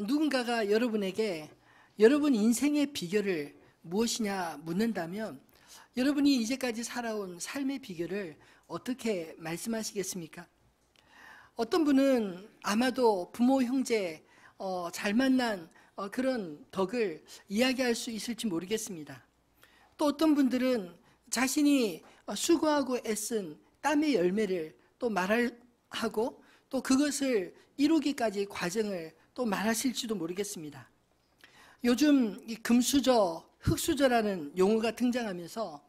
누군가가 여러분에게 여러분 인생의 비결을 무엇이냐 묻는다면 여러분이 이제까지 살아온 삶의 비결을 어떻게 말씀하시겠습니까? 어떤 분은 아마도 부모, 형제 잘 만난 그런 덕을 이야기할 수 있을지 모르겠습니다. 또 어떤 분들은 자신이 수고하고 애쓴 땀의 열매를 또 말하고 또 그것을 이루기까지 과정을 또 말하실지도 모르겠습니다. 요즘 이 금수저, 흙수저라는 용어가 등장하면서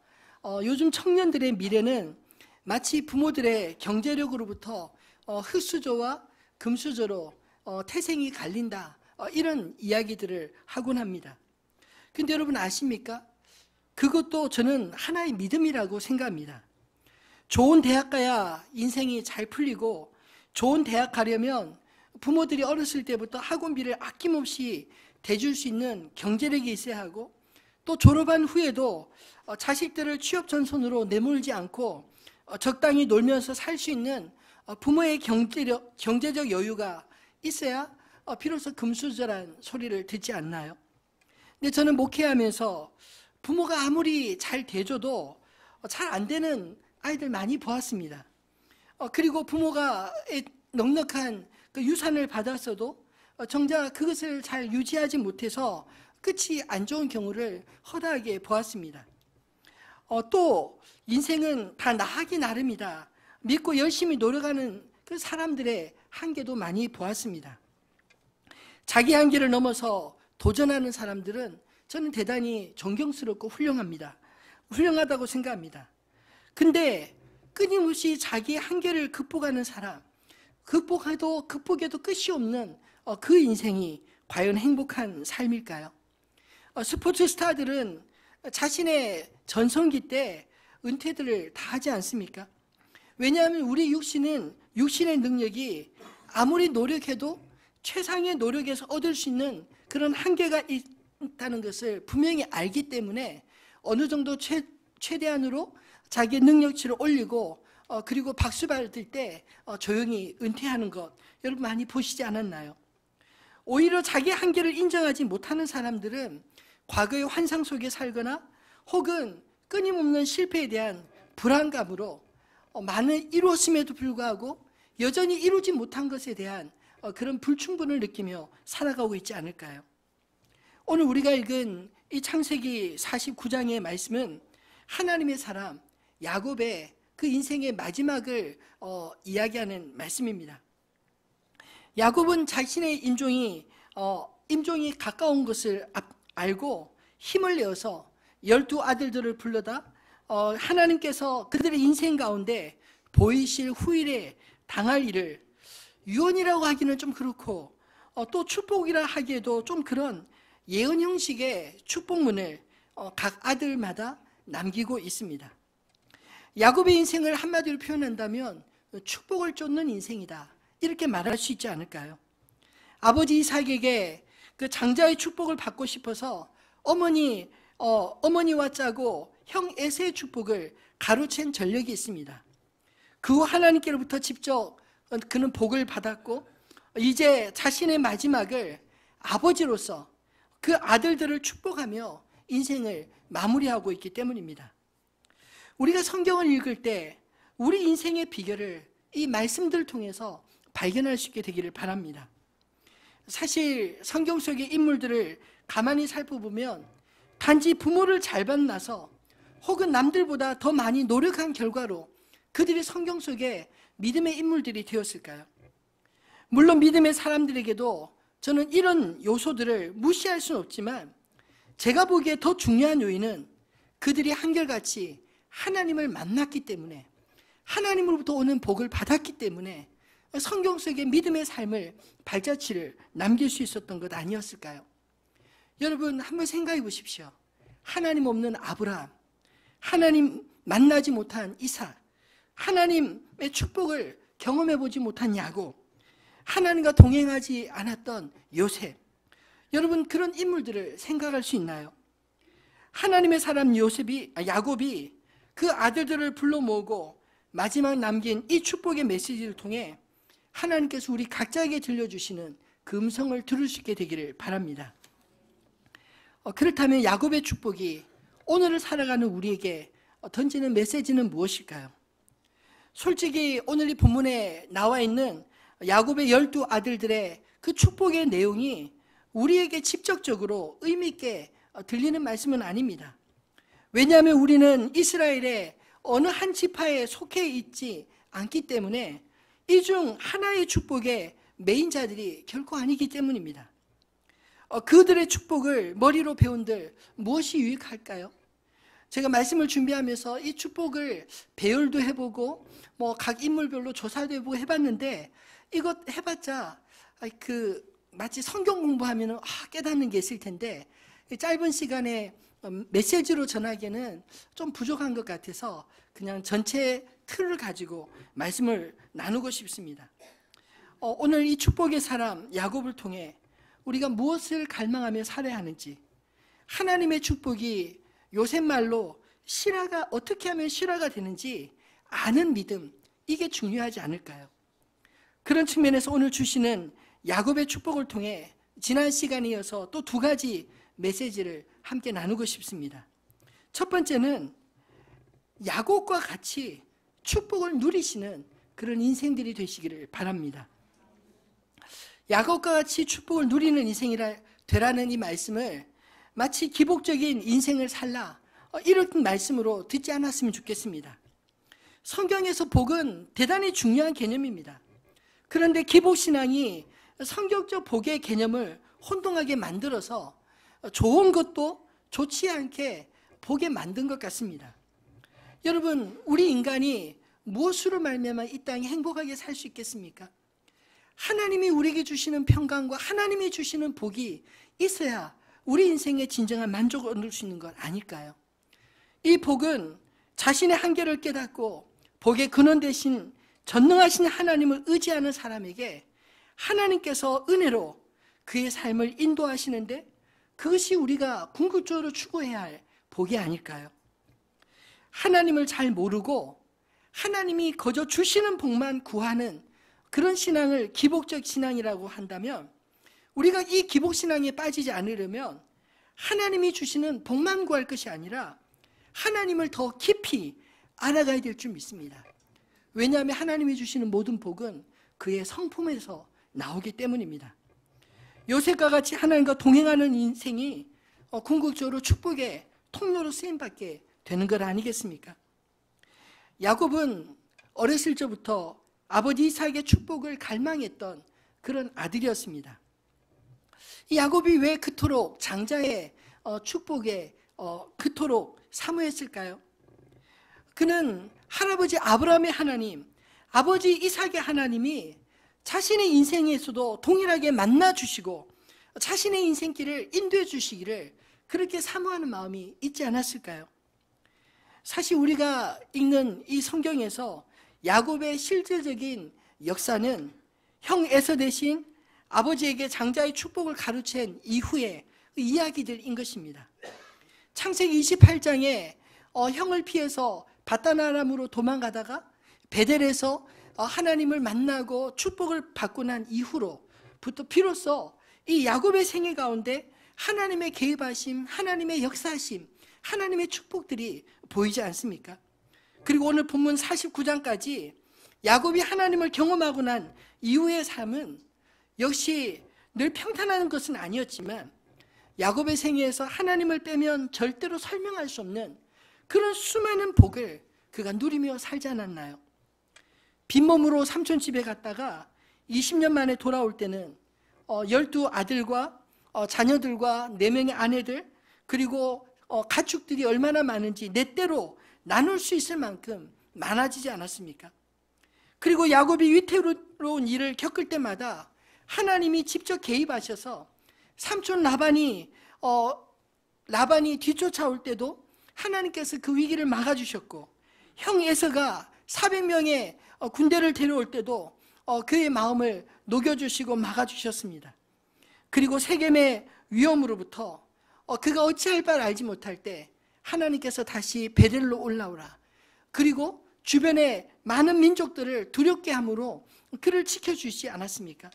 요즘 청년들의 미래는 마치 부모들의 경제력으로부터 흙수저와 금수저로 태생이 갈린다, 이런 이야기들을 하곤 합니다. 근데 여러분 아십니까? 그것도 저는 하나의 믿음이라고 생각합니다. 좋은 대학 가야 인생이 잘 풀리고, 좋은 대학 가려면 부모들이 어렸을 때부터 학원비를 아낌없이 대줄 수 있는 경제력이 있어야 하고, 또 졸업한 후에도 자식들을 취업 전선으로 내몰지 않고 적당히 놀면서 살 수 있는 부모의 경제적 여유가 있어야 비로소 금수저란 소리를 듣지 않나요? 근데 저는 목회하면서 부모가 아무리 잘 대줘도 잘 안 되는 아이들 많이 보았습니다. 그리고 부모가 넉넉한 그 유산을 받았어도 정작 그것을 잘 유지하지 못해서 끝이 안 좋은 경우를 허다하게 보았습니다. 또 인생은 다 나하기 나름이다 믿고 열심히 노력하는 그 사람들의 한계도 많이 보았습니다. 자기 한계를 넘어서 도전하는 사람들은 저는 대단히 존경스럽고 훌륭하다고 생각합니다. 근데 끊임없이 자기의 한계를 극복하는 사람, 극복에도 끝이 없는 그 인생이 과연 행복한 삶일까요? 스포츠 스타들은 자신의 전성기 때 은퇴들을 다 하지 않습니까? 왜냐하면 우리 육신의 능력이 아무리 노력해도 최상의 노력에서 얻을 수 있는 그런 한계가 있다는 것을 분명히 알기 때문에 어느 정도 최대한으로 자기의 능력치를 올리고 그리고 박수 받을 때 조용히 은퇴하는 것, 여러분 많이 보시지 않았나요? 오히려 자기 한계를 인정하지 못하는 사람들은 과거의 환상 속에 살거나 혹은 끊임없는 실패에 대한 불안감으로 많은 이루었음에도 불구하고 여전히 이루지 못한 것에 대한 그런 불충분을 느끼며 살아가고 있지 않을까요? 오늘 우리가 읽은 이 창세기 49장의 말씀은 하나님의 사람 야곱의 그 인생의 마지막을 이야기하는 말씀입니다. 야곱은 자신의 임종이 가까운 것을 알고 힘을 내어서 12아들들을 불러다 하나님께서 그들의 인생 가운데 보이실 후일에 당할 일을 유언이라고 하기는 좀 그렇고 또 축복이라 하기에도 좀 그런 예언 형식의 축복문을 각 아들마다 남기고 있습니다. 야곱의 인생을 한마디로 표현한다면 축복을 쫓는 인생이다, 이렇게 말할 수 있지 않을까요? 아버지 이삭에게 그 장자의 축복을 받고 싶어서 어머니와 짜고 형 에세의 축복을 가로챈 전력이 있습니다. 그 후 하나님께로부터 직접 그는 복을 받았고 이제 자신의 마지막을 아버지로서 그 아들들을 축복하며 인생을 마무리하고 있기 때문입니다. 우리가 성경을 읽을 때 우리 인생의 비결을 이 말씀들을 통해서 발견할 수 있게 되기를 바랍니다. 사실 성경 속의 인물들을 가만히 살펴보면 단지 부모를 잘 만나서 혹은 남들보다 더 많이 노력한 결과로 그들이 성경 속에 믿음의 인물들이 되었을까요? 물론 믿음의 사람들에게도 저는 이런 요소들을 무시할 수는 없지만 제가 보기에 더 중요한 요인은 그들이 한결같이 하나님을 만났기 때문에, 하나님으로부터 오는 복을 받았기 때문에 성경 속의 믿음의 삶을 발자취를 남길 수 있었던 것 아니었을까요? 여러분 한번 생각해 보십시오. 하나님 없는 아브라함, 하나님 만나지 못한 이삭, 하나님의 축복을 경험해 보지 못한 야곱, 하나님과 동행하지 않았던 요셉, 여러분 그런 인물들을 생각할 수 있나요? 하나님의 사람 야곱이 그 아들들을 불러 모으고 마지막 남긴 이 축복의 메시지를 통해 하나님께서 우리 각자에게 들려주시는 그 음성을 들을 수 있게 되기를 바랍니다. 그렇다면 야곱의 축복이 오늘을 살아가는 우리에게 던지는 메시지는 무엇일까요? 솔직히 오늘 이 본문에 나와 있는 야곱의 12 아들들의 그 축복의 내용이 우리에게 직접적으로 의미 있게 들리는 말씀은 아닙니다. 왜냐하면 우리는 이스라엘의 어느 한 지파에 속해 있지 않기 때문에 이 중 하나의 축복의 메인자들이 결코 아니기 때문입니다. 그들의 축복을 머리로 배운들 무엇이 유익할까요? 제가 말씀을 준비하면서 이 축복을 배열도 해보고 각 인물별로 조사도 해보고 해봤는데 이것 해봤자 마치 성경 공부하면 깨닫는 게 있을 텐데 짧은 시간에 메시지로 전하기에는 좀 부족한 것 같아서 그냥 전체 틀을 가지고 말씀을 나누고 싶습니다. 오늘 이 축복의 사람 야곱을 통해 우리가 무엇을 갈망하며 살아야 하는지, 하나님의 축복이 요새 말로 실화가 어떻게 하면 실화가 되는지 아는 믿음, 이게 중요하지 않을까요? 그런 측면에서 오늘 주시는 야곱의 축복을 통해 지난 시간에 이어서 또 2가지 메시지를 함께 나누고 싶습니다. 첫 번째는 야곱과 같이 축복을 누리시는 그런 인생들이 되시기를 바랍니다. 야곱과 같이 축복을 누리는 인생이라 되라는 이 말씀을 마치 기복적인 인생을 살라 이런 말씀으로 듣지 않았으면 좋겠습니다. 성경에서 복은 대단히 중요한 개념입니다. 그런데 기복신앙이 성경적 복의 개념을 혼동하게 만들어서 좋은 것도 좋지 않게 복에 만든 것 같습니다. 여러분, 우리 인간이 무엇으로 말미암아 이 땅에 행복하게 살 수 있겠습니까? 하나님이 우리에게 주시는 평강과 하나님이 주시는 복이 있어야 우리 인생의 진정한 만족을 얻을 수 있는 것 아닐까요? 이 복은 자신의 한계를 깨닫고 복의 근원 되신 전능하신 하나님을 의지하는 사람에게 하나님께서 은혜로 그의 삶을 인도하시는데 그것이 우리가 궁극적으로 추구해야 할 복이 아닐까요? 하나님을 잘 모르고 하나님이 거저 주시는 복만 구하는 그런 신앙을 기복적 신앙이라고 한다면 우리가 이 기복신앙에 빠지지 않으려면 하나님이 주시는 복만 구할 것이 아니라 하나님을 더 깊이 알아가야 될 줄 믿습니다. 왜냐하면 하나님이 주시는 모든 복은 그의 성품에서 나오기 때문입니다. 요셉과 같이 하나님과 동행하는 인생이 궁극적으로 축복의 통로로 쓰임받게 되는 것 아니겠습니까? 야곱은 어렸을 적부터 아버지 이삭의 축복을 갈망했던 그런 아들이었습니다. 이 야곱이 왜 그토록 장자의 축복에 그토록 사모했을까요? 그는 할아버지 아브라함의 하나님, 아버지 이삭의 하나님이 자신의 인생에서도 동일하게 만나주시고 자신의 인생길을 인도해 주시기를 그렇게 사모하는 마음이 있지 않았을까요? 사실 우리가 읽는 이 성경에서 야곱의 실질적인 역사는 형 에서 대신 아버지에게 장자의 축복을 가르친 이후의 이야기들인 것입니다. 창세기 28장에 형을 피해서 바다나람으로 도망가다가 베델에서 하나님을 만나고 축복을 받고 난 이후로부터 비로소 이 야곱의 생애 가운데 하나님의 개입하심, 하나님의 역사하심, 하나님의 축복들이 보이지 않습니까? 그리고 오늘 본문 49장까지 야곱이 하나님을 경험하고 난 이후의 삶은 역시 늘 평탄한 것은 아니었지만 야곱의 생애에서 하나님을 빼면 절대로 설명할 수 없는 그런 수많은 복을 그가 누리며 살지 않았나요? 빈몸으로 삼촌 집에 갔다가 20년 만에 돌아올 때는 12 아들과 자녀들과 4명의 아내들 그리고 가축들이 얼마나 많은지 내 때로 나눌 수 있을 만큼 많아지지 않았습니까? 그리고 야곱이 위태로운 일을 겪을 때마다 하나님이 직접 개입하셔서 삼촌 라반이 뒤쫓아올 때도 하나님께서 그 위기를 막아주셨고 형 에서가 400명의 군대를 데려올 때도 그의 마음을 녹여주시고 막아주셨습니다. 그리고 세겜의 위험으로부터 그가 어찌할 바를 알지 못할 때 하나님께서 다시 베델로 올라오라. 그리고 주변의 많은 민족들을 두렵게 함으로 그를 지켜주시지 않았습니까?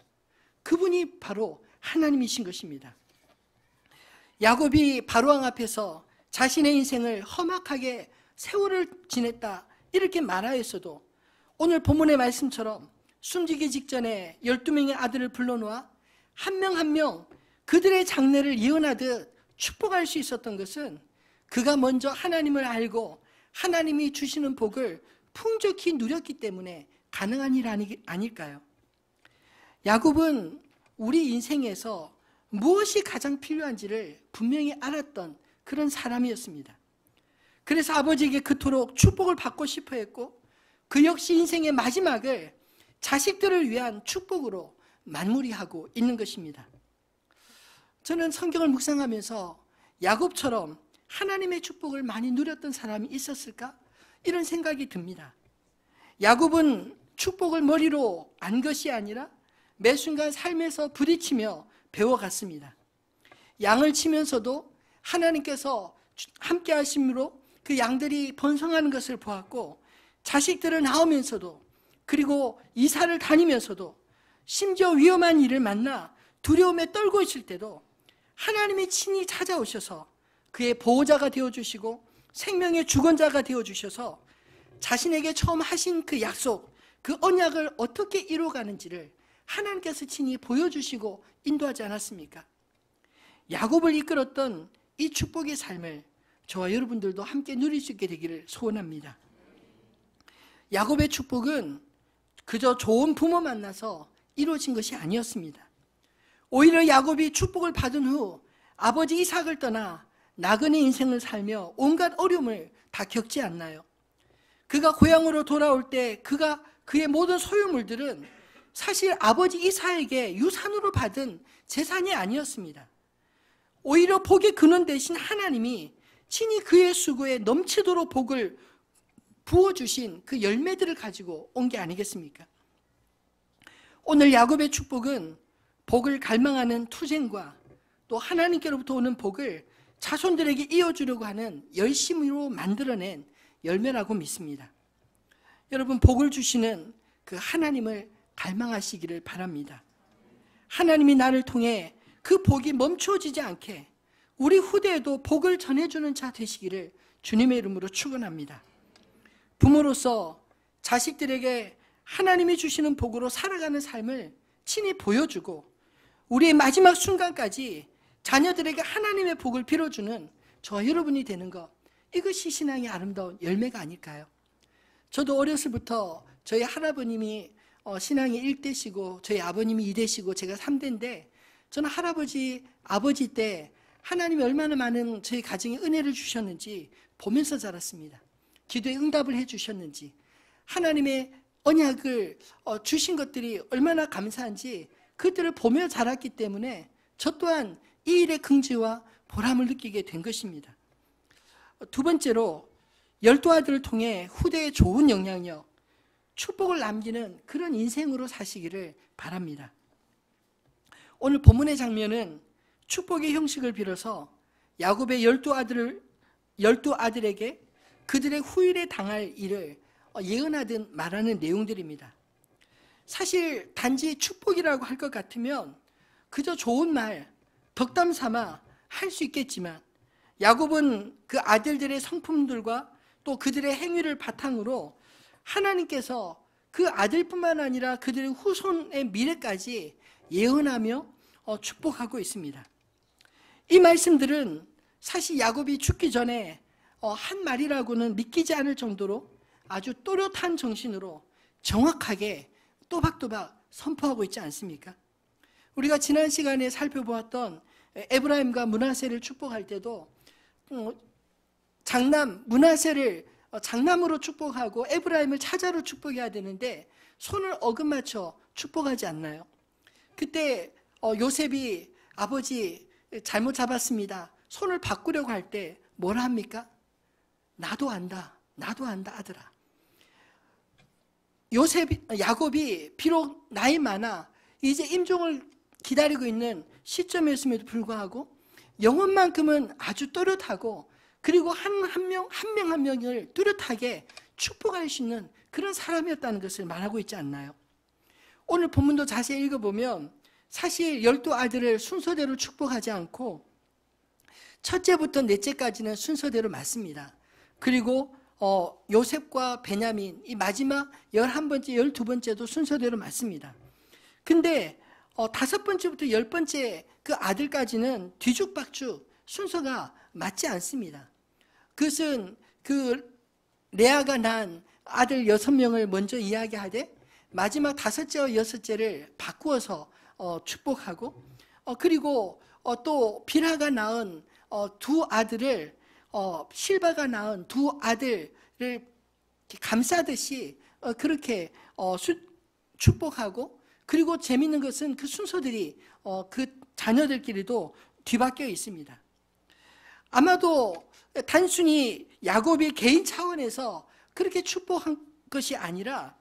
그분이 바로 하나님이신 것입니다. 야곱이 바로왕 앞에서 자신의 인생을 험악하게 세월을 지냈다 이렇게 말하였어도 오늘 본문의 말씀처럼 숨지기 직전에 12명의 아들을 불러놓아 한 명 한 명 그들의 장래를 예언하듯 축복할 수 있었던 것은 그가 먼저 하나님을 알고 하나님이 주시는 복을 풍족히 누렸기 때문에 가능한 일 아닐까요? 야곱은 우리 인생에서 무엇이 가장 필요한지를 분명히 알았던 그런 사람이었습니다. 그래서 아버지에게 그토록 축복을 받고 싶어 했고 그 역시 인생의 마지막을 자식들을 위한 축복으로 마무리하고 있는 것입니다. 저는 성경을 묵상하면서 야곱처럼 하나님의 축복을 많이 누렸던 사람이 있었을까? 이런 생각이 듭니다. 야곱은 축복을 머리로 안 것이 아니라 매 순간 삶에서 부딪히며 배워갔습니다. 양을 치면서도 하나님께서 함께 하심으로 그 양들이 번성하는 것을 보았고 자식들을 낳으면서도 그리고 이사를 다니면서도 심지어 위험한 일을 만나 두려움에 떨고 있을 때도 하나님이 친히 찾아오셔서 그의 보호자가 되어주시고 생명의 주권자가 되어주셔서 자신에게 처음 하신 그 약속, 그 언약을 어떻게 이루어가는지를 하나님께서 친히 보여주시고 인도하지 않았습니까? 야곱을 이끌었던 이 축복의 삶을 저와 여러분들도 함께 누릴 수 있게 되기를 소원합니다. 야곱의 축복은 그저 좋은 부모 만나서 이루어진 것이 아니었습니다. 오히려 야곱이 축복을 받은 후 아버지 이삭을 떠나 나그네 인생을 살며 온갖 어려움을 다 겪지 않나요? 그가 고향으로 돌아올 때 그의 모든 소유물들은 사실 아버지 이삭에게 유산으로 받은 재산이 아니었습니다. 오히려 복의 근원 대신 하나님이 친히 그의 수고에 넘치도록 복을 부어주신 그 열매들을 가지고 온 게 아니겠습니까? 오늘 야곱의 축복은 복을 갈망하는 투쟁과 또 하나님께로부터 오는 복을 자손들에게 이어주려고 하는 열심으로 만들어낸 열매라고 믿습니다. 여러분, 복을 주시는 그 하나님을 갈망하시기를 바랍니다. 하나님이 나를 통해 그 복이 멈추어지지 않게 우리 후대에도 복을 전해주는 자 되시기를 주님의 이름으로 축원합니다. 부모로서 자식들에게 하나님이 주시는 복으로 살아가는 삶을 친히 보여주고 우리의 마지막 순간까지 자녀들에게 하나님의 복을 빌어주는 저와 여러분이 되는 것, 이것이 신앙의 아름다운 열매가 아닐까요? 저도 어렸을부터 저희 할아버님이 신앙이 1대시고 저희 아버님이 2대시고 제가 3대인데 저는 할아버지, 아버지 때 하나님이 얼마나 많은 저희 가정에 은혜를 주셨는지 보면서 자랐습니다. 기도에 응답을 해주셨는지 하나님의 언약을 주신 것들이 얼마나 감사한지 그들을 보며 자랐기 때문에 저 또한 이 일의 긍지와 보람을 느끼게 된 것입니다. 두 번째로 12아들을 통해 후대에 좋은 영향력, 축복을 남기는 그런 인생으로 사시기를 바랍니다. 오늘 본문의 장면은 축복의 형식을 빌어서 야곱의 12아들에게 그들의 후일에 당할 일을 예언하듯 말하는 내용들입니다. 사실 단지 축복이라고 할 것 같으면 그저 좋은 말, 덕담 삼아 할 수 있겠지만 야곱은 그 아들들의 성품들과 또 그들의 행위를 바탕으로 하나님께서 그 아들뿐만 아니라 그들의 후손의 미래까지 예언하며 축복하고 있습니다. 이 말씀들은 사실 야곱이 죽기 전에 한 말이라고는 믿기지 않을 정도로 아주 또렷한 정신으로 정확하게 또박또박 선포하고 있지 않습니까? 우리가 지난 시간에 살펴보았던 에브라임과 므낫세를 축복할 때도 장남 므낫세를 장남으로 축복하고 에브라임을 차자로 축복해야 되는데 손을 어긋맞춰 축복하지 않나요? 그때 요셉이 아버지 잘못 잡았습니다. 손을 바꾸려고 할 때 뭐라 합니까? 나도 안다 아들아. 야곱이 비록 나이 많아 이제 임종을 기다리고 있는 시점이었음에도 불구하고 영혼만큼은 아주 또렷하고 그리고 한 명 한 명을 뚜렷하게 축복할 수 있는 그런 사람이었다는 것을 말하고 있지 않나요? 오늘 본문도 자세히 읽어보면 사실 12아들을 순서대로 축복하지 않고 첫째부터 넷째까지는 순서대로 맞습니다. 그리고 요셉과 베냐민, 이 마지막 11번째, 12번째도 순서대로 맞습니다. 근데 5번째부터 10번째 그 아들까지는 뒤죽박죽 순서가 맞지 않습니다. 그것은 그 레아가 낳은 아들 6명을 먼저 이야기하되 마지막 5째와 6째를 바꾸어서 축복하고 그리고 또 빌하가 낳은 두 아들을 실바가 낳은 두 아들을 감싸듯이 그렇게 축복하고 그리고 재미있는 것은 그 순서들이 그 자녀들끼리도 뒤바뀌어 있습니다. 아마도 단순히 야곱이 개인 차원에서 그렇게 축복한 것이 아니라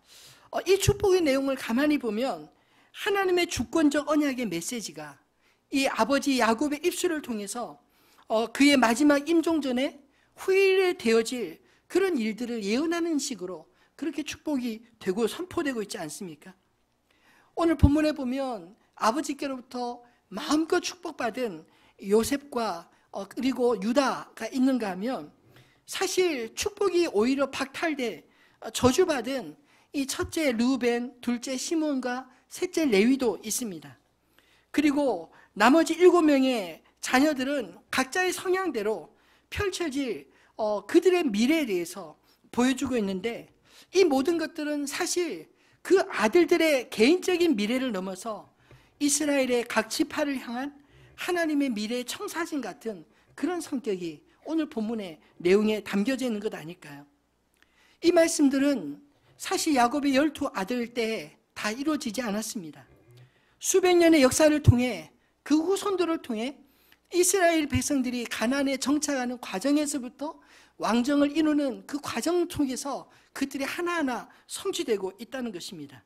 이 축복의 내용을 가만히 보면 하나님의 주권적 언약의 메시지가 이 아버지 야곱의 입술을 통해서 그의 마지막 임종전에 후일되어질 그런 일들을 예언하는 식으로 그렇게 축복이 되고 선포되고 있지 않습니까? 오늘 본문에 보면 아버지께로부터 마음껏 축복받은 요셉과 그리고 유다가 있는가 하면 사실 축복이 오히려 박탈돼 저주받은 이 첫째 르우벤, 둘째 시몬과 셋째 레위도 있습니다. 그리고 나머지 7명의 자녀들은 각자의 성향대로 펼쳐질 그들의 미래에 대해서 보여주고 있는데 이 모든 것들은 사실 그 아들들의 개인적인 미래를 넘어서 이스라엘의 각 지파를 향한 하나님의 미래의 청사진 같은 그런 성격이 오늘 본문의 내용에 담겨져 있는 것 아닐까요? 이 말씀들은 사실 야곱의 12아들 때에 다 이루어지지 않았습니다. 수백 년의 역사를 통해 그 후손들을 통해 이스라엘 백성들이 가나안에 정착하는 과정에서부터 왕정을 이루는 그 과정 속에서 그들이 하나하나 성취되고 있다는 것입니다.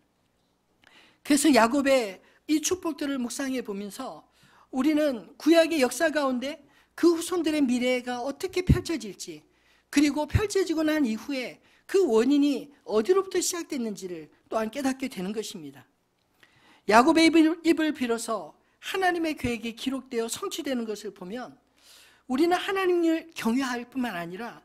그래서 야곱의 이 축복들을 묵상해 보면서 우리는 구약의 역사 가운데 그 후손들의 미래가 어떻게 펼쳐질지 그리고 펼쳐지고 난 이후에 그 원인이 어디로부터 시작됐는지를 또한 깨닫게 되는 것입니다. 야곱의 입을 빌어서 하나님의 계획이 기록되어 성취되는 것을 보면 우리는 하나님을 경외할 뿐만 아니라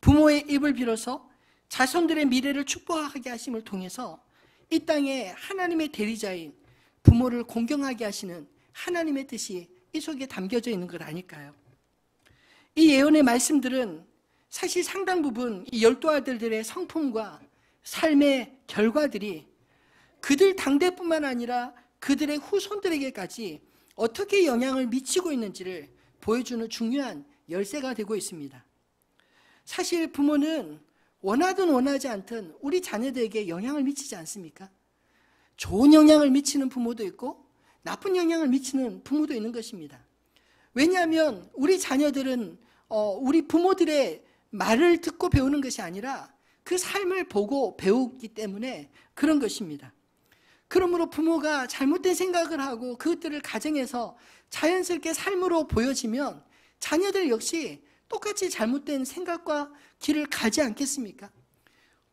부모의 입을 빌어서 자손들의 미래를 축복하게 하심을 통해서 이 땅에 하나님의 대리자인 부모를 공경하게 하시는 하나님의 뜻이 이 속에 담겨져 있는 것 아닐까요? 이 예언의 말씀들은 사실 상당 부분 이 12아들들의 성품과 삶의 결과들이 그들 당대뿐만 아니라 그들의 후손들에게까지 어떻게 영향을 미치고 있는지를 보여주는 중요한 열쇠가 되고 있습니다. 사실 부모는 원하든 원하지 않든 우리 자녀들에게 영향을 미치지 않습니까? 좋은 영향을 미치는 부모도 있고 나쁜 영향을 미치는 부모도 있는 것입니다. 왜냐하면 우리 자녀들은 우리 부모들의 말을 듣고 배우는 것이 아니라 그 삶을 보고 배우기 때문에 그런 것입니다. 그러므로 부모가 잘못된 생각을 하고 그것들을 가정에서 자연스럽게 삶으로 보여지면 자녀들 역시 똑같이 잘못된 생각과 길을 가지 않겠습니까?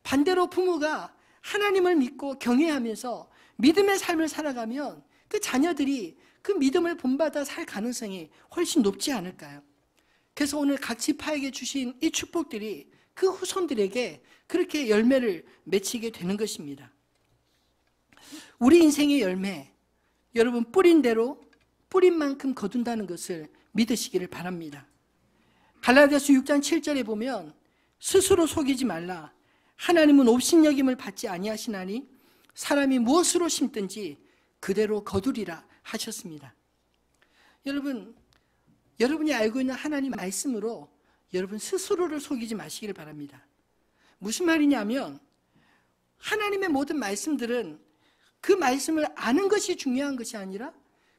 반대로 부모가 하나님을 믿고 경외하면서 믿음의 삶을 살아가면 그 자녀들이 그 믿음을 본받아 살 가능성이 훨씬 높지 않을까요? 그래서 오늘 각 지파에게 주신 이 축복들이 그 후손들에게 그렇게 열매를 맺히게 되는 것입니다. 우리 인생의 열매, 여러분 뿌린 대로 뿌린 만큼 거둔다는 것을 믿으시기를 바랍니다. 갈라디아서 6장 7절에 보면 스스로 속이지 말라. 하나님은 옵신여김을 받지 아니하시나니 사람이 무엇으로 심든지 그대로 거두리라 하셨습니다. 여러분이 알고 있는 하나님 말씀으로 여러분 스스로를 속이지 마시기를 바랍니다. 무슨 말이냐면 하나님의 모든 말씀들은 그 말씀을 아는 것이 중요한 것이 아니라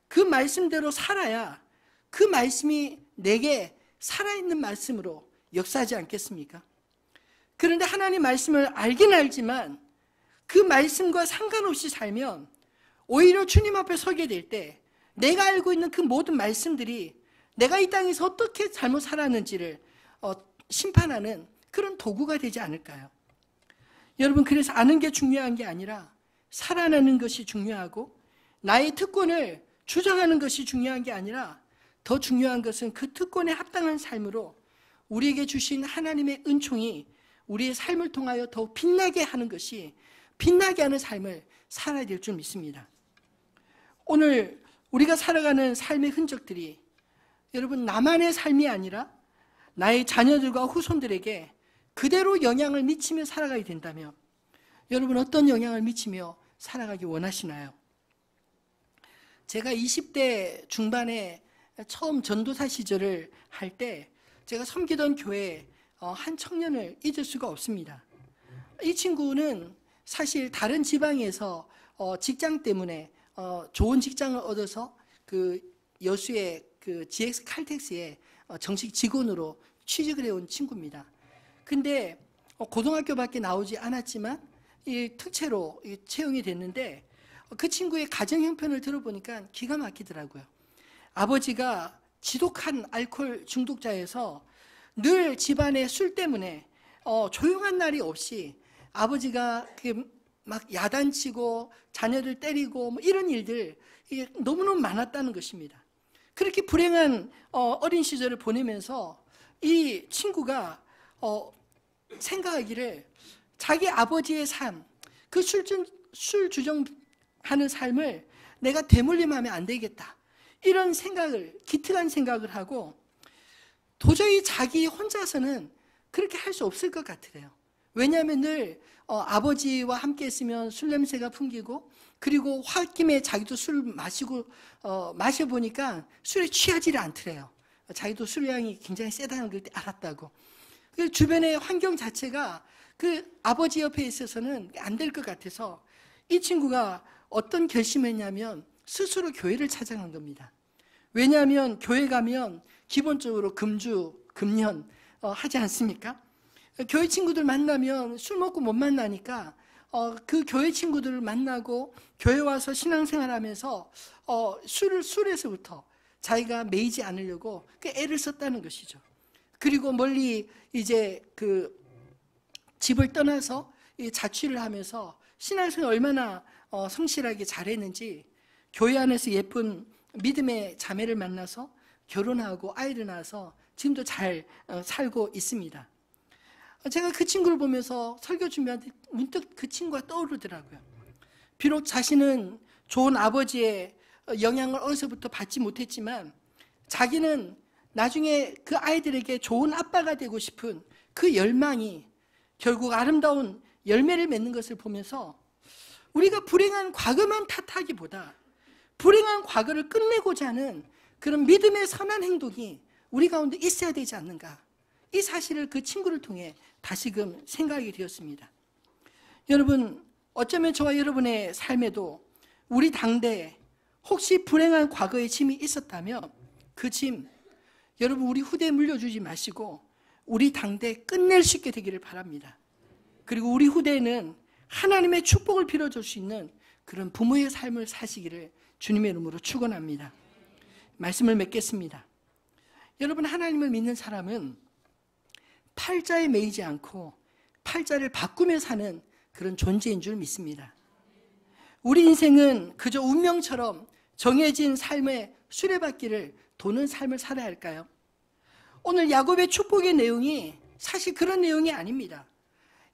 그 말씀대로 살아야 그 말씀이 내게 살아있는 말씀으로 역사하지 않겠습니까? 그런데 하나님 말씀을 알긴 알지만 그 말씀과 상관없이 살면 오히려 주님 앞에 서게 될 때 내가 알고 있는 그 모든 말씀들이 내가 이 땅에서 어떻게 잘못 살았는지를 심판하는 그런 도구가 되지 않을까요? 여러분, 그래서 아는 게 중요한 게 아니라 살아내는 것이 중요하고 나의 특권을 주장하는 것이 중요한 게 아니라 더 중요한 것은 그 특권에 합당한 삶으로 우리에게 주신 하나님의 은총이 우리의 삶을 통하여 더욱 빛나게 하는 것이, 빛나게 하는 삶을 살아야 될 줄 믿습니다. 오늘 우리가 살아가는 삶의 흔적들이 여러분 나만의 삶이 아니라 나의 자녀들과 후손들에게 그대로 영향을 미치며 살아가야 된다면 여러분 어떤 영향을 미치며 살아가기 원하시나요? 제가 20대 중반에 처음 전도사 시절을 할 때 제가 섬기던 교회에 한 청년을 잊을 수가 없습니다. 이 친구는 사실 다른 지방에서 직장 때문에 좋은 직장을 얻어서 그 여수의 그 GX 칼텍스에 정식 직원으로 취직을 해온 친구입니다. 근데 고등학교밖에 나오지 않았지만 이 특채로 채용이 됐는데 그 친구의 가정 형편을 들어보니까 기가 막히더라고요. 아버지가 지독한 알코올 중독자여서 늘 집안의 술 때문에 조용한 날이 없이 아버지가 막 야단치고 자녀를 때리고 뭐 이런 일들 너무너무 많았다는 것입니다. 그렇게 불행한 어린 시절을 보내면서 이 친구가 생각하기를 자기 아버지의 삶, 그 술 주정하는 삶을 내가 대물림하면 안 되겠다, 이런 생각을, 기특한 생각을 하고 도저히 자기 혼자서는 그렇게 할 수 없을 것 같으래요. 왜냐하면 늘 아버지와 함께 있으면 술 냄새가 풍기고, 그리고 홧김에 자기도 술 마시고 마셔보니까 술에 취하지를 않더래요. 자기도 술량이 굉장히 세다는 걸 알았다고. 그 주변의 환경 자체가 그 아버지 옆에 있어서는 안 될 것 같아서 이 친구가 어떤 결심했냐면 스스로 교회를 찾아간 겁니다. 왜냐하면 교회 가면 기본적으로 금주, 금연 하지 않습니까? 교회 친구들 만나면 술 먹고 못 만나니까 그 교회 친구들을 만나고 교회 와서 신앙생활하면서 술에서부터 자기가 매이지 않으려고 그 애를 썼다는 것이죠. 그리고 멀리 이제 그 집을 떠나서 자취를 하면서 신앙생활 얼마나 성실하게 잘했는지 교회 안에서 예쁜 믿음의 자매를 만나서 결혼하고 아이를 낳아서 지금도 잘 살고 있습니다. 제가 그 친구를 보면서 설교 준비하는데 문득 그 친구가 떠오르더라고요. 비록 자신은 좋은 아버지의 영향을 어려서부터 받지 못했지만 자기는 나중에 그 아이들에게 좋은 아빠가 되고 싶은 그 열망이 결국 아름다운 열매를 맺는 것을 보면서 우리가 불행한 과거만 탓하기보다 불행한 과거를 끝내고자 하는 그런 믿음의 선한 행동이 우리 가운데 있어야 되지 않는가, 이 사실을 그 친구를 통해 다시금 생각이 되었습니다. 여러분, 어쩌면 저와 여러분의 삶에도 우리 당대에 혹시 불행한 과거의 짐이 있었다면 그 짐 여러분 우리 후대에 물려주지 마시고 우리 당대에 끝낼 수 있게 되기를 바랍니다. 그리고 우리 후대에는 하나님의 축복을 빌어줄 수 있는 그런 부모의 삶을 사시기를 주님의 이름으로 축원합니다. 말씀을 맺겠습니다. 여러분, 하나님을 믿는 사람은 팔자에 매이지 않고 팔자를 바꾸며 사는 그런 존재인 줄 믿습니다. 우리 인생은 그저 운명처럼 정해진 삶의 수레바퀴를 도는 삶을 살아야 할까요? 오늘 야곱의 축복의 내용이 사실 그런 내용이 아닙니다.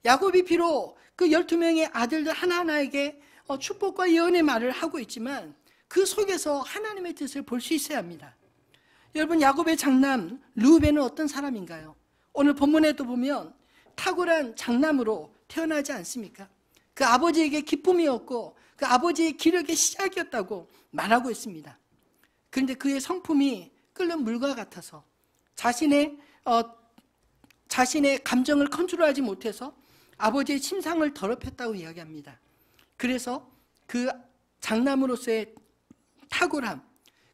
야곱이 비록 그 12명의 아들들 하나하나에게 축복과 예언의 말을 하고 있지만 그 속에서 하나님의 뜻을 볼 수 있어야 합니다. 여러분, 야곱의 장남 르우벤은 어떤 사람인가요? 오늘 본문에도 보면 탁월한 장남으로 태어나지 않습니까? 그 아버지에게 기쁨이었고 그 아버지의 기력의 시작이었다고 말하고 있습니다. 그런데 그의 성품이 끓는 물과 같아서 자신의 감정을 컨트롤하지 못해서 아버지의 침상을 더럽혔다고 이야기합니다. 그래서 그 장남으로서의 탁월함,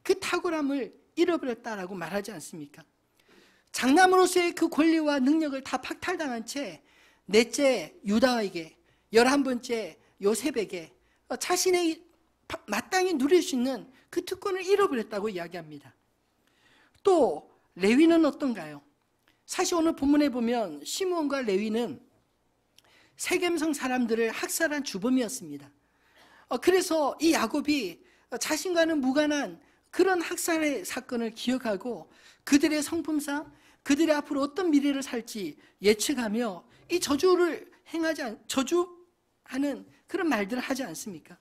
그 탁월함을 잃어버렸다라고 말하지 않습니까? 장남으로서의 그 권리와 능력을 다 박탈당한 채 넷째 유다에게, 11번째 요셉에게 자신의 마땅히 누릴 수 있는 그 특권을 잃어버렸다고 이야기합니다. 또 레위는 어떤가요? 사실 오늘 본문에 보면 시므온과 레위는 세겜성 사람들을 학살한 주범이었습니다. 그래서 이 야곱이 자신과는 무관한 그런 학살의 사건을 기억하고 그들의 성품상 그들이 앞으로 어떤 미래를 살지 예측하며 이 저주하는 그런 말들을 하지 않습니까?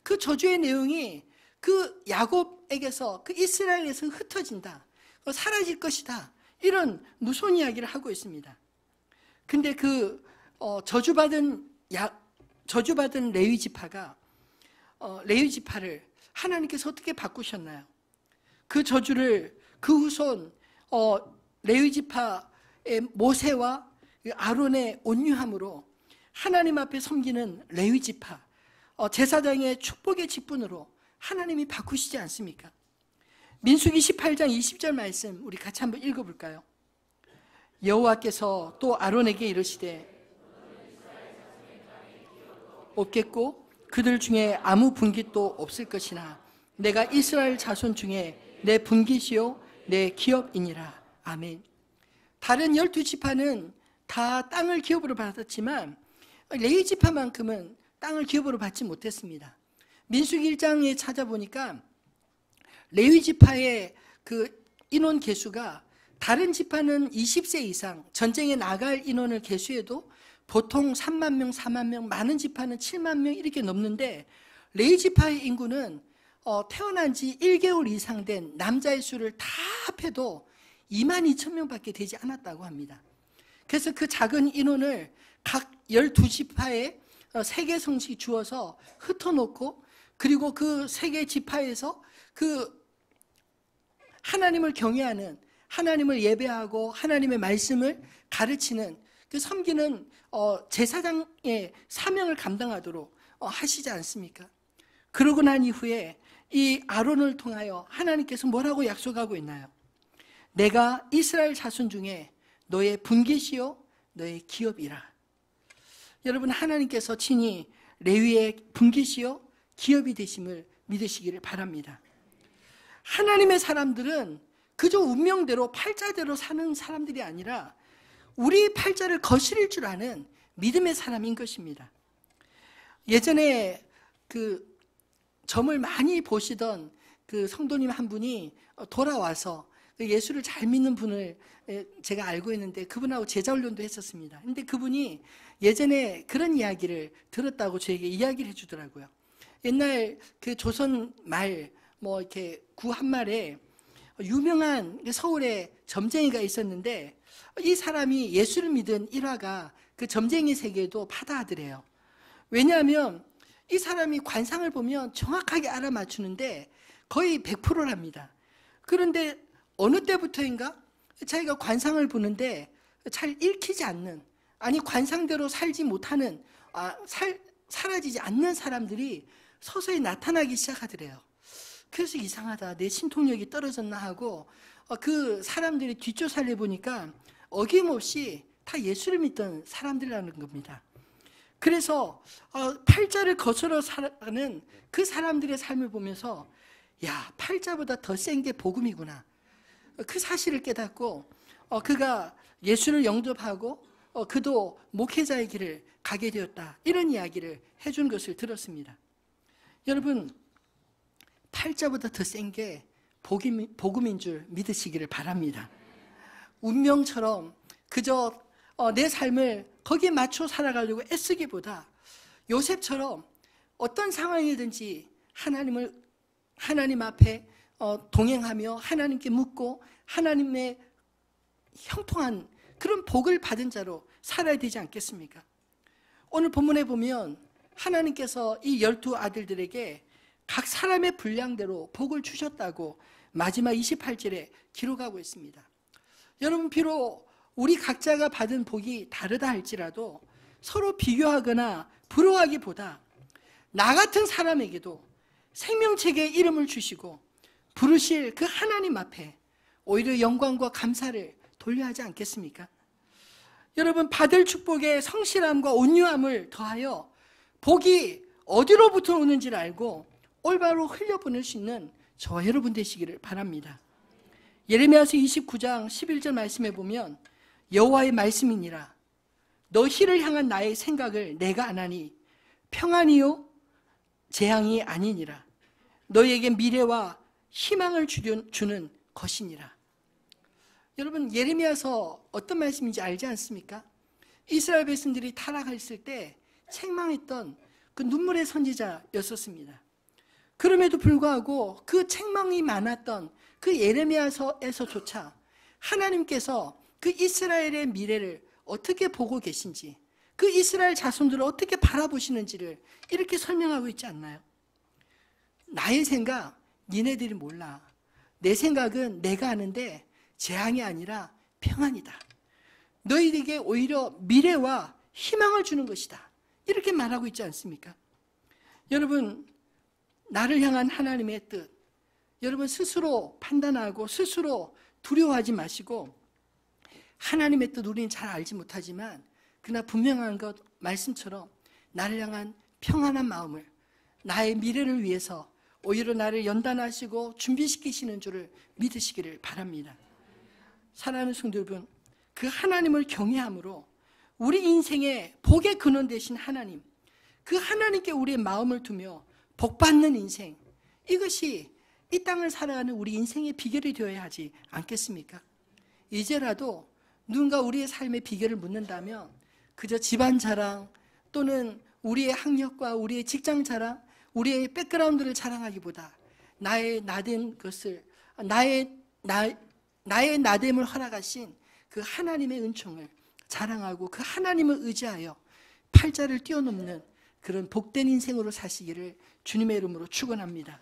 그 저주의 내용이 그 야곱에게서, 그 이스라엘에서 흩어진다, 사라질 것이다, 이런 무서운 이야기를 하고 있습니다. 근데 그 저주받은 레위 지파가 레위 지파를 하나님께서 어떻게 바꾸셨나요? 그 저주를 그 후손 레위 지파의 모세와 아론의 온유함으로 하나님 앞에 섬기는 레위 지파, 제사장의 축복의 직분으로 하나님이 바꾸시지 않습니까? 민수기 18장 20절 말씀 우리 같이 한번 읽어볼까요? 여호와께서 또 아론에게 이르시되 없겠고 그들 중에 아무 분깃도 없을 것이나 내가 이스라엘 자손 중에 내 분깃이요 내 기업이니라. 아멘. 다른 12지파는 다 땅을 기업으로 받았지만 레위 지파만큼은 땅을 기업으로 받지 못했습니다. 민수기 1장에 찾아보니까 레위 지파의 그 인원 계수가 다른 지파는 20세 이상 전쟁에 나갈 인원을 계수해도 보통 3만 명, 4만 명, 많은 지파는 7만 명 이렇게 넘는데 레위 지파의 인구는 태어난 지 1개월 이상 된 남자의 수를 다 합해도 2만 2천 명밖에 되지 않았다고 합니다. 그래서 그 작은 인원을 각 12지파에 3개 성씩 주어서 흩어놓고 그리고 그 3개 지파에서 그 하나님을 경외하는, 하나님을 예배하고 하나님의 말씀을 가르치는, 그 섬기는 제사장의 사명을 감당하도록 하시지 않습니까? 그러고 난 이후에 이 아론을 통하여 하나님께서 뭐라고 약속하고 있나요? 내가 이스라엘 자손 중에 너의 분깃이요 너의 기업이라. 여러분, 하나님께서 친히 레위의 분깃이요 기업이 되심을 믿으시기를 바랍니다. 하나님의 사람들은 그저 운명대로 팔자대로 사는 사람들이 아니라 우리 팔자를 거스릴 줄 아는 믿음의 사람인 것입니다. 예전에 그 점을 많이 보시던 그 성도님 한 분이 돌아와서 예수를 잘 믿는 분을 제가 알고 있는데 그분하고 제자훈련도 했었습니다. 근데 그분이 예전에 그런 이야기를 들었다고 저에게 이야기를 해주더라고요. 옛날 그 조선 말 뭐 이렇게 구 한말에 유명한 서울에 점쟁이가 있었는데 이 사람이 예수를 믿은 일화가 그 점쟁이 세계에도 파다하더래요. 왜냐하면 이 사람이 관상을 보면 정확하게 알아맞추는데 거의 100%랍니다. 그런데 어느 때부터인가 자기가 관상을 보는데 잘 읽히지 않는, 아니 관상대로 살지 못하는, 사라지지 않는 사람들이 서서히 나타나기 시작하더래요. 그래서 이상하다, 내 신통력이 떨어졌나 하고 그 사람들이 뒷조사를 해보니까 어김없이 다 예수를 믿던 사람들이라는 겁니다. 그래서 팔자를 거스러 살아가는 그 사람들의 삶을 보면서 야, 팔자보다 더 센 게 복음이구나, 그 사실을 깨닫고 그가 예수를 영접하고 그도 목회자의 길을 가게 되었다, 이런 이야기를 해준 것을 들었습니다. 여러분, 팔자보다 더 센 게 복음인 줄 믿으시기를 바랍니다. 운명처럼 그저 내 삶을 거기에 맞춰 살아가려고 애쓰기보다 요셉처럼 어떤 상황이든지 하나님 앞에 동행하며 하나님께 묻고 하나님의 형통한 그런 복을 받은 자로 살아야 되지 않겠습니까? 오늘 본문에 보면 하나님께서 이 12 아들들에게 각 사람의 분량대로 복을 주셨다고 마지막 28절에 기록하고 있습니다. 여러분, 비록 우리 각자가 받은 복이 다르다 할지라도 서로 비교하거나 부러워하기보다 나 같은 사람에게도 생명책의 이름을 주시고 부르실 그 하나님 앞에 오히려 영광과 감사를 돌려야 하지 않겠습니까? 여러분, 받을 축복에 성실함과 온유함을 더하여 복이 어디로부터 오는지를 알고 올바로 흘려보낼 수 있는 저와 여러분 되시기를 바랍니다. 예레미야서 29장 11절 말씀에 보면 여호와의 말씀이니라, 너희를 향한 나의 생각을 내가 아나니 평안이요 재앙이 아니니라. 너희에게 미래와 희망을 주는 것이니라. 여러분, 예레미야서 어떤 말씀인지 알지 않습니까? 이스라엘 백성들이 타락했을 때 책망했던 그 눈물의 선지자였었습니다. 그럼에도 불구하고 그 책망이 많았던 그 예레미야서에서조차 하나님께서 그 이스라엘의 미래를 어떻게 보고 계신지, 그 이스라엘 자손들을 어떻게 바라보시는지를 이렇게 설명하고 있지 않나요? 나의 생각, 니네들이 몰라. 내 생각은 내가 아는데 재앙이 아니라 평안이다. 너희에게 오히려 미래와 희망을 주는 것이다. 이렇게 말하고 있지 않습니까? 여러분, 나를 향한 하나님의 뜻, 여러분 스스로 판단하고 스스로 두려워하지 마시고, 하나님의 뜻 우리는 잘 알지 못하지만 그러나 분명한 것 말씀처럼 나를 향한 평안한 마음을, 나의 미래를 위해서 오히려 나를 연단하시고 준비시키시는 줄을 믿으시기를 바랍니다. 사랑하는 성도 여러분, 그 하나님을 경외함으로 우리 인생의 복의 근원 되신 하나님, 그 하나님께 우리의 마음을 두며 복받는 인생, 이것이 이 땅을 살아가는 우리 인생의 비결이 되어야 하지 않겠습니까? 이제라도 누군가 우리의 삶의 비결을 묻는다면 그저 집안 자랑 또는 우리의 학력과 우리의 직장 자랑, 우리의 백그라운드를 자랑하기보다 나의 나된 것을, 나의 나됨을 허락하신 그 하나님의 은총을 자랑하고 그 하나님을 의지하여 팔자를 뛰어넘는 그런 복된 인생으로 사시기를 주님의 이름으로 축원합니다.